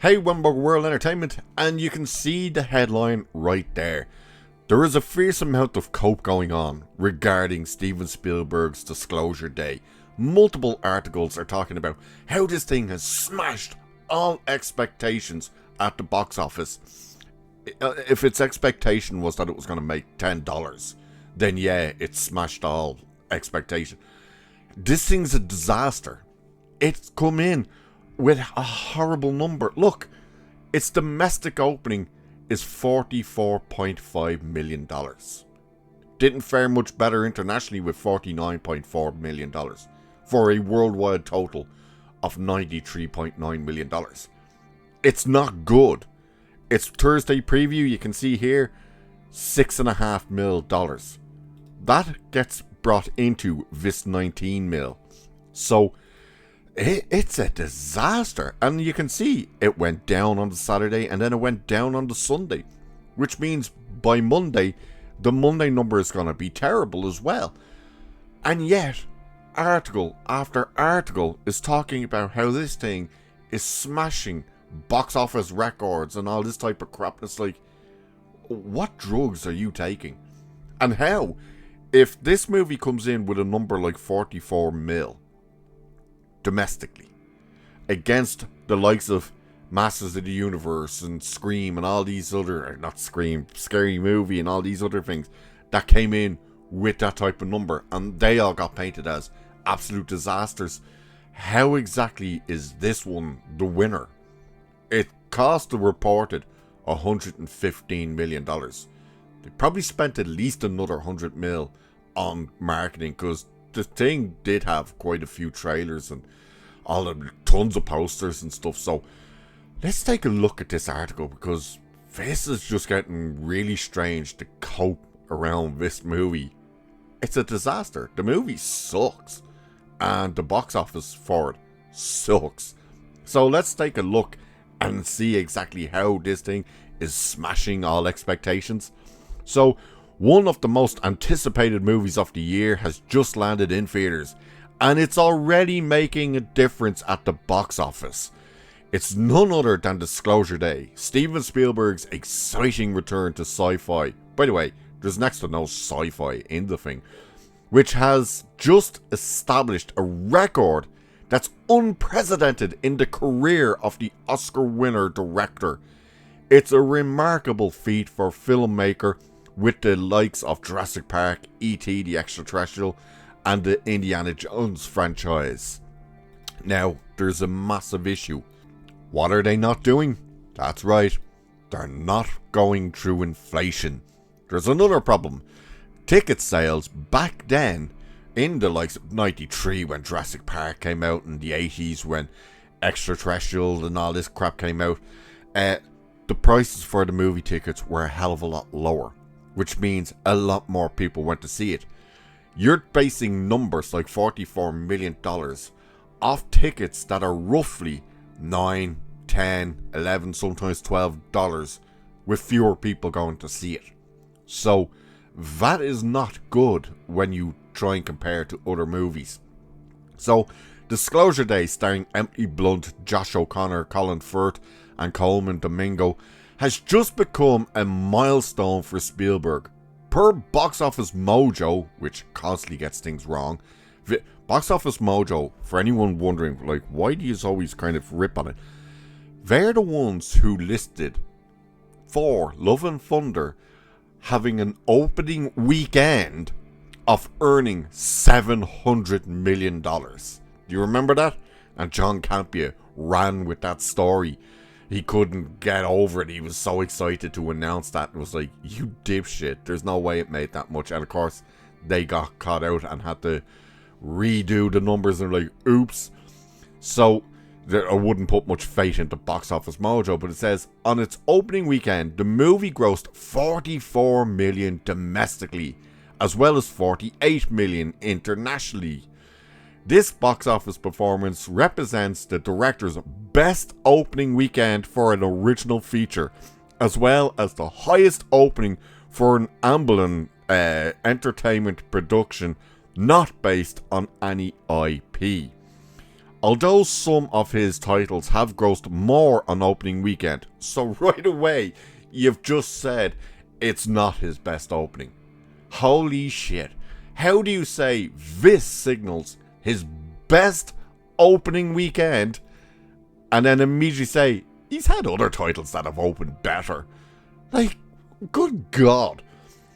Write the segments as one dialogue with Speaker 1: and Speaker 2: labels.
Speaker 1: Hey, Wemberg World Entertainment, and you can see the headline right there. There is a fierce amount of cope going on regarding Steven Spielberg's Disclosure Day. Multiple articles are talking about how this thing has smashed all expectations at the box office. If its expectation was that it was going to make $10, then yeah, it smashed all expectation. This thing's a disaster. It's come in with a horrible number. Look, its domestic opening is $44.5 million. Didn't fare much better internationally with $49.4 million for a worldwide total of $93.9 million. It's not good. Its Thursday preview, you can see here, $6.5 million. That gets brought into this 19 mil. So it's a disaster. And you can see it went down on the Saturday and then it went down on the Sunday. Which means by Monday, the Monday number is going to be terrible as well. And yet, article after article is talking about how this thing is smashing box office records and all this type of crap. It's like, what drugs are you taking? And how, if this movie comes in with a number like 44 mil domestically against the likes of Masters of the Universe and Scream and all these other, not Scream, Scary Movie and all these other things that came in with that type of number, and they all got painted as absolute disasters, how exactly is this one the winner? It cost the reported $115 million. They probably spent at least another 100 mil on marketing, because the thing did have quite a few trailers and all the tons of posters and stuff. So let's take a look at this article, because this is just getting really strange to cope around this movie. It's a disaster. The movie sucks, and the box office for it sucks. So let's take a look and see exactly how this thing is smashing all expectations. So, one of the most anticipated movies of the year has just landed in theaters, and it's already making a difference at the box office. It's none other than Disclosure Day, Steven Spielberg's exciting return to sci-fi. By the way, there's next to no sci-fi in the thing, which has just established a record that's unprecedented in the career of the Oscar winner director. It's a remarkable feat for a filmmaker with the likes of Jurassic Park, E.T. the Extraterrestrial, and the Indiana Jones franchise. Now, there's a massive issue. What are they not doing? That's right, they're not going through inflation. There's another problem. Ticket sales back then, in the likes of 93 when Jurassic Park came out, in the 80s when Extraterrestrial and all this crap came out, the prices for the movie tickets were a hell of a lot lower, which means a lot more people went to see it. You're basing numbers like $44 million off tickets that are roughly $9, $10, $11, sometimes $12, with fewer people going to see it. So that is not good when you try and compare to other movies. So Disclosure Day, starring Emily Blunt, Josh O'Connor, Colin Firth and Coleman Domingo, has just become a milestone for Spielberg. Per Box Office Mojo, which constantly gets things wrong, Box Office Mojo, for anyone wondering, like, why do you always kind of rip on it? They're the ones who listed for Love and Thunder having an opening weekend of earning $700 million. Do you remember that? And John Campea ran with that story. He couldn't get over it. He was so excited to announce that. It was like, you dipshit, there's no way it made that much. And of course, they got caught out and had to redo the numbers, and like, oops. So I wouldn't put much faith into Box Office Mojo, but it says, on its opening weekend, the movie grossed $44 million domestically, as well as $48 million internationally. This box office performance represents the director's best opening weekend for an original feature, as well as the highest opening for an ambulance entertainment production not based on any IP. although some of his titles have grossed more on opening weekend. So right away, you've just said it's not his best opening. Holy shit. How do you say this signals his best opening weekend and then immediately say he's had other titles that have opened better? Like, good God.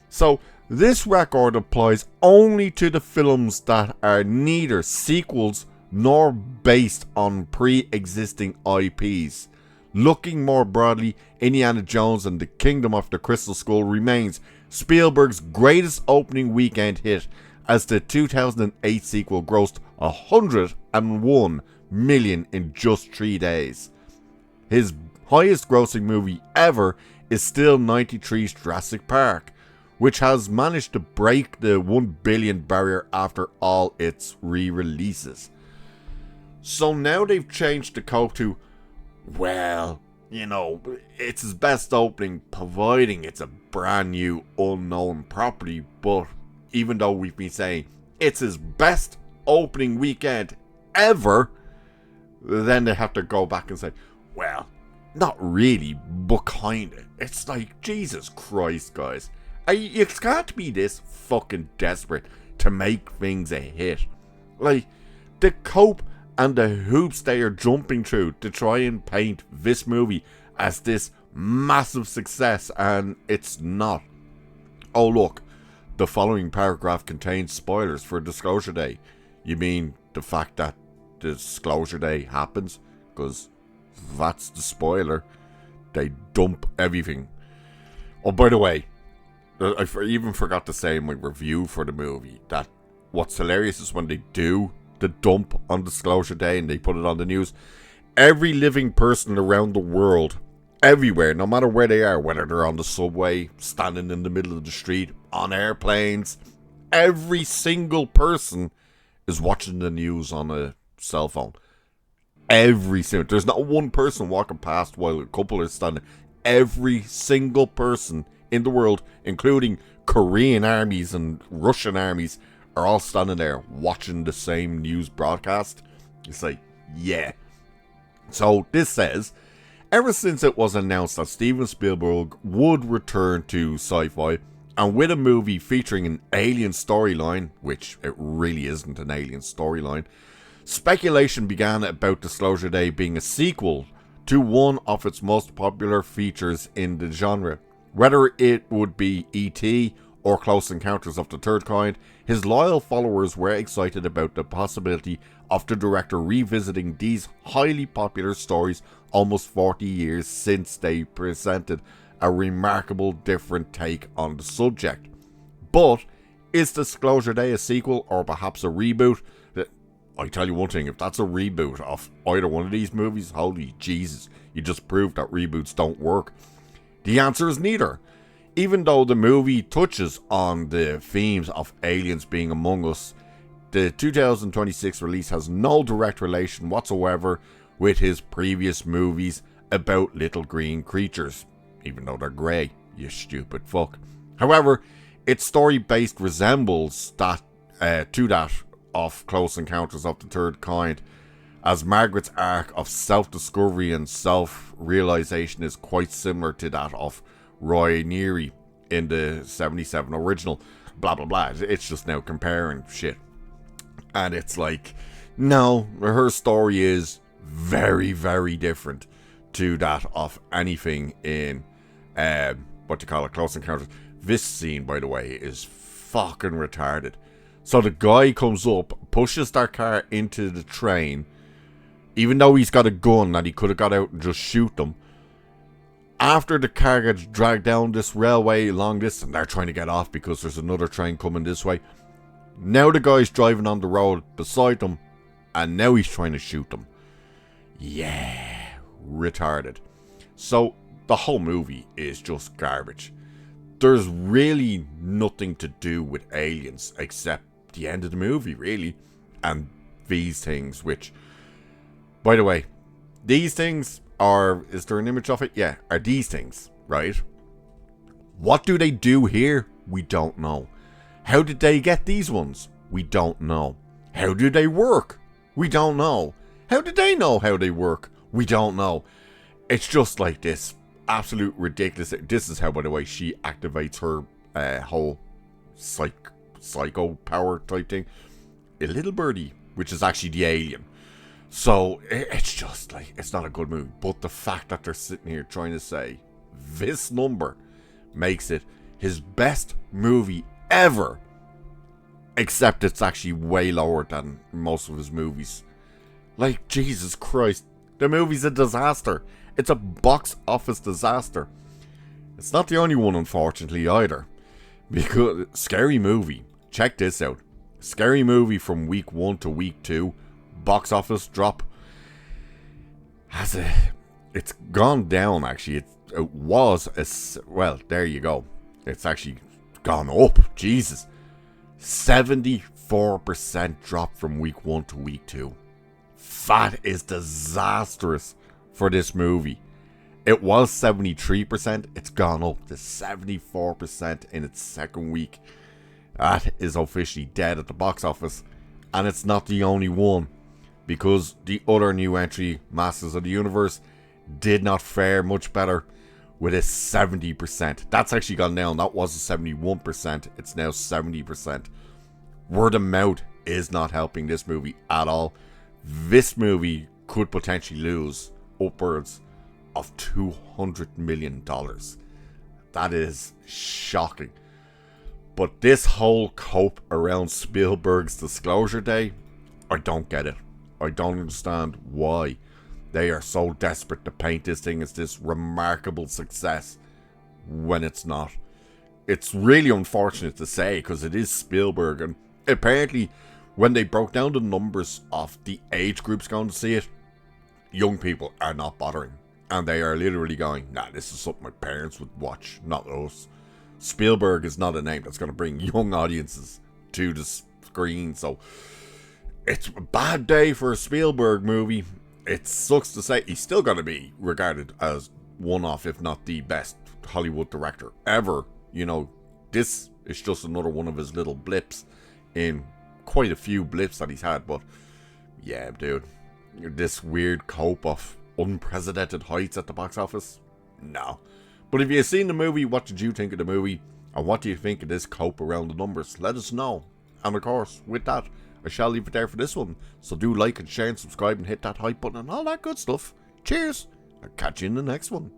Speaker 1: So this record applies only to the films that are neither sequels nor based on pre-existing IPs. Looking more broadly, Indiana Jones and the Kingdom of the Crystal Skull remains Spielberg's greatest opening weekend hit, as the 2008 sequel grossed $101 million in just 3 days. His highest grossing movie ever is still 93's Jurassic Park, which has managed to break the 1 billion barrier after all its re-releases. So now they've changed the code to, well, you know, it's his best opening providing it's a brand new unknown property, but even though we've been saying it's his best opening weekend ever, then they have to go back and say, well, not really, but kinda. It's like, Jesus Christ, guys. You can't be this fucking desperate to make things a hit. Like, the cope and the hoops they are jumping through to try and paint this movie as this massive success, and it's not. Oh look, the following paragraph contains spoilers for Disclosure Day. You mean the fact that Disclosure Day happens? Because that's the spoiler. They dump everything. Oh, by the way, I even forgot to say in my review for the movie that what's hilarious is when they do the dump on Disclosure Day and they put it on the news, every living person around the world, everywhere, no matter where they are, whether they're on the subway, standing in the middle of the street, on airplanes, every single person is watching the news on a cell phone. Every single, there's not one person walking past while a couple are standing. Every single person in the world, including Korean armies and Russian armies, are all standing there watching the same news broadcast. It's like, yeah. So this says, ever since it was announced that Steven Spielberg would return to sci-fi, and with a movie featuring an alien storyline, which it really isn't an alien storyline, speculation began about Disclosure Day being a sequel to one of its most popular features in the genre. Whether it would be E.T. or Close Encounters of the Third Kind, his loyal followers were excited about the possibility of the director revisiting these highly popular stories almost 40 years since they presented a remarkable different take on the subject. But is Disclosure Day a sequel or perhaps a reboot? I tell you one thing, if that's a reboot of either one of these movies, holy Jesus, you just proved that reboots don't work. The answer is neither. Even though the movie touches on the themes of aliens being among us, the 2026 release has no direct relation whatsoever with his previous movies about little green creatures, even though they're grey, you stupid fuck. However, its story-based resembles that to that of Close Encounters of the Third Kind, as Margaret's arc of self-discovery and self-realization is quite similar to that of Roy Neary in the 77 original. Blah blah blah. It's just now comparing shit. And it's like, no, her story is very, very different to that of anything in Close Encounters. This scene, by the way, is fucking retarded. So the guy comes up, pushes their car into the train, even though he's got a gun that he could have got out and just shoot them. After the car gets dragged down this railway long distance, and they're trying to get off because there's another train coming this way. Now the guy's driving on the road beside them, and now he's trying to shoot them. Yeah, retarded. So the whole movie is just garbage. There's really nothing to do with aliens except the end of the movie, really, and these things, which, by the way, these things are, is there an image of it? Yeah, are these things, right? What do they do here? We don't know. How did they get these ones? We don't know. How do they work? We don't know. How did they know how they work? We don't know. It's just like this absolute ridiculous. This is how, by the way, she activates her whole psycho power type thing. A little birdie, which is actually the alien. So it's just like, it's not a good movie. But the fact that they're sitting here trying to say this number makes it his best movie ever, except it's actually way lower than most of his movies. Like, Jesus Christ, the movie's a disaster. It's a box office disaster. It's not the only one, unfortunately, either. Because Scary Movie, check this out. Scary Movie from week 1 to week 2, box office drop. It's gone down, actually. It was, well, there you go. It's actually gone up. Jesus. 74% drop from week 1 to week 2. That is disastrous for this movie. It was 73%. It's gone up to 74% in its second week. That is officially dead at the box office. And it's not the only one, because the other new entry, Masters of the Universe, did not fare much better with a 70%. That's actually gone down. That was a 71%. It's now 70%. Word of mouth is not helping this movie at all. This movie could potentially lose upwards of $200 million. That is shocking. But this whole cope around Spielberg's Disclosure Day, I don't get it. I don't understand why they are so desperate to paint this thing as this remarkable success when it's not. It's really unfortunate to say, because it is Spielberg, and apparently when they broke down the numbers of the age groups going to see it, young people are not bothering. And they are literally going, nah, this is something my parents would watch, not us. Spielberg is not a name that's going to bring young audiences to the screen. So it's a bad day for a Spielberg movie. It sucks to say. He's still going to be regarded as one of, if not the best Hollywood director ever. You know, this is just another one of his little blips in quite a few blips that he's had. But yeah, dude, this weird cope of unprecedented heights at the box office, no. But if you've seen the movie, what did you think of the movie? And what do you think of this cope around the numbers? Let us know. And of course, with that, I shall leave it there for this one. So do like and share and subscribe and hit that hype button and all that good stuff. Cheers. I'll catch you in the next one.